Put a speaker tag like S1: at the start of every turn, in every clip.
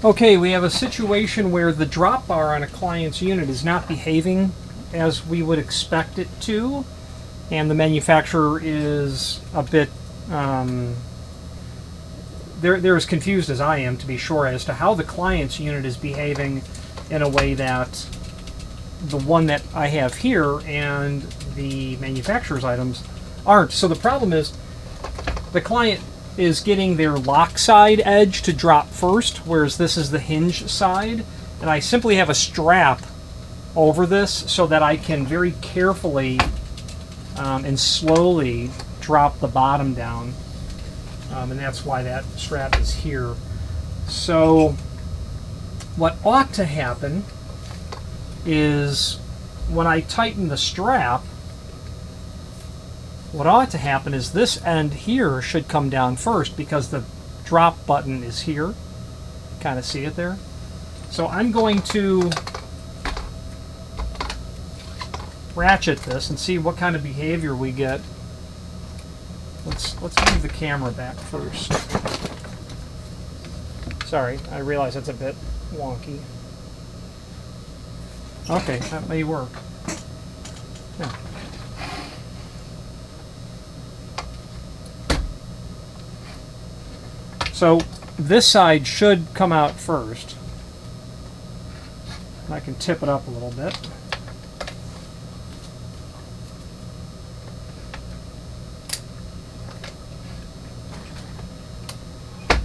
S1: Okay, we have a situation where the drop bar on a client's unit is not behaving as we would expect it to, and the manufacturer is a bit they're as confused as I am, to be sure, as to how the client's unit is behaving in a way that the one that I have here and the manufacturer's items aren't. So the problem is the client is getting their lock side edge to drop first, whereas this is the hinge side, and I simply have a strap over this so that I can very carefully and slowly drop the bottom down, and that's why that strap is here. So what ought to happen is when I tighten the strap, what ought to happen is this end here should come down first because the drop button is here. Kind of see it there? So I'm going to ratchet this and see what kind of behavior we get. Let's move the camera back first. Sorry, I realize that's a bit wonky. Okay, that may work. Yeah. So this side should come out first. I can tip it up a little bit.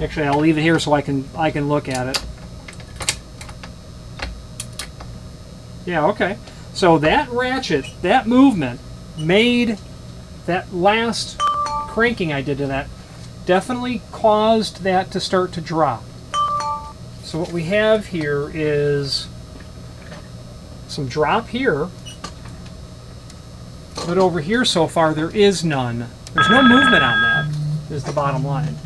S1: Actually, I'll leave it here so I can look at it. Yeah, okay. So that ratchet, that movement, made that last cranking I did to that, definitely caused that to start to drop. So what we have here is some drop here, but over here so far there is none. There's no movement on that, is the bottom line.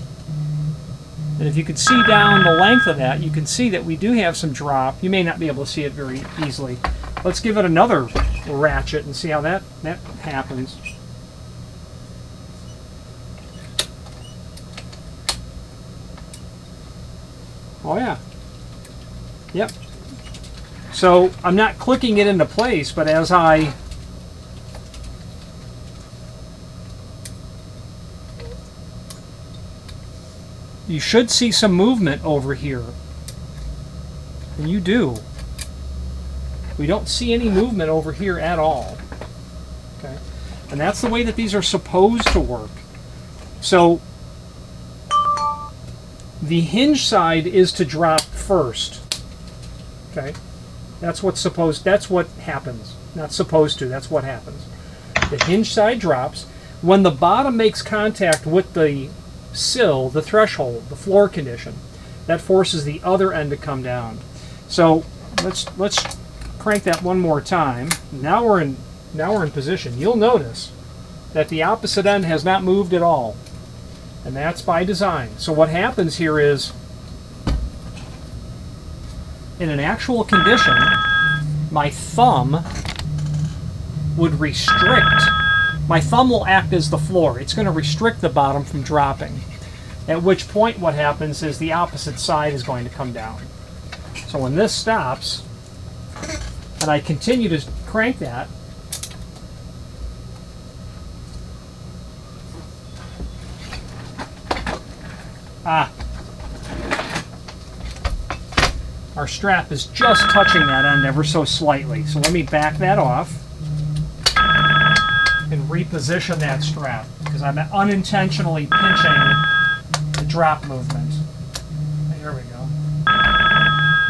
S1: And if you can see down the length of that, you can see that we do have some drop. You may not be able to see it very easily. Let's give it another ratchet and see how that happens. Oh yeah. Yep. So I'm not clicking it into place, but as I you should see some movement over here. And you do. We don't see any movement over here at all. Okay? And that's the way that these are supposed to work. So the hinge side is to drop first. Okay? That's what happens. Not supposed to, that's what happens. The hinge side drops. When the bottom makes contact with the sill, the threshold, the floor condition, that forces the other end to come down. So let's crank that one more time. Now we're in position. You'll notice that the opposite end has not moved at all, and that's by design. So what happens here is, in an actual condition, my thumb would restrict. My thumb will act as the floor. It's going to restrict the bottom from dropping. At which point what happens is the opposite side is going to come down. So when this stops, and I continue to crank that, our strap is just touching that end ever so slightly. So let me back that off and reposition that strap, because I'm unintentionally pinching the drop movement. There we go.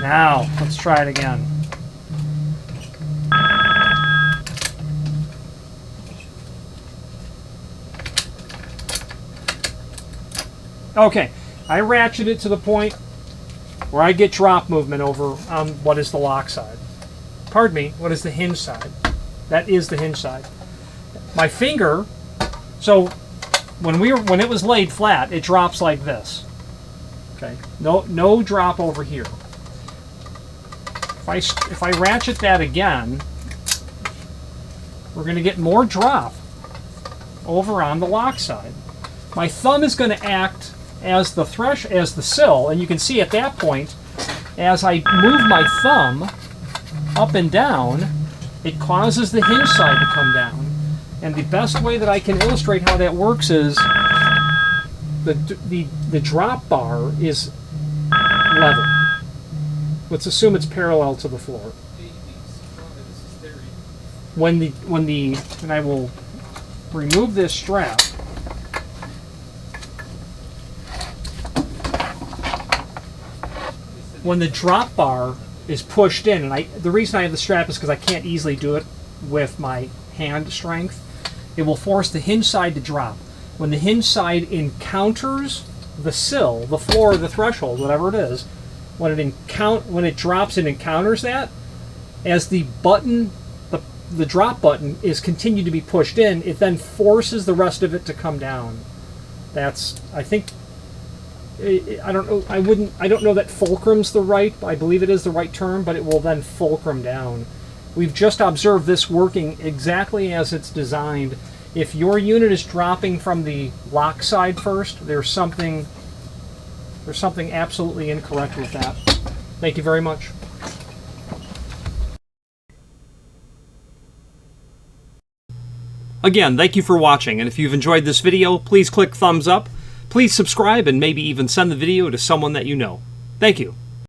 S1: Now, let's try it again. Okay, I ratchet it to the point where I get drop movement over on what is the lock side. Pardon me, what is the hinge side? That is the hinge side. My finger, so when it was laid flat, it drops like this. Okay, no drop over here. If I ratchet that again, we're going to get more drop over on the lock side. My thumb is going to act as the sill, and you can see at that point as I move my thumb up and down, it causes the hinge side to come down. And the best way that I can illustrate how that works is the drop bar is level. Let's assume it's parallel to the floor. And I will remove this strap. When the drop bar is pushed in, and the reason I have the strap is because I can't easily do it with my hand strength, it will force the hinge side to drop. When the hinge side encounters the sill, the floor, the threshold, whatever it is, when it drops and encounters that, as the button, the drop button is continued to be pushed in, it then forces the rest of it to come down. That's, I think, I don't know. I don't know that fulcrum's I believe it is the right term, but it will then fulcrum down. We've just observed this working exactly as it's designed. If your unit is dropping from the lock side first, there's something absolutely incorrect with that. Thank you very much. Again, thank you for watching, and if you've enjoyed this video, please click thumbs up. Please subscribe and maybe even send the video to someone that you know. Thank you.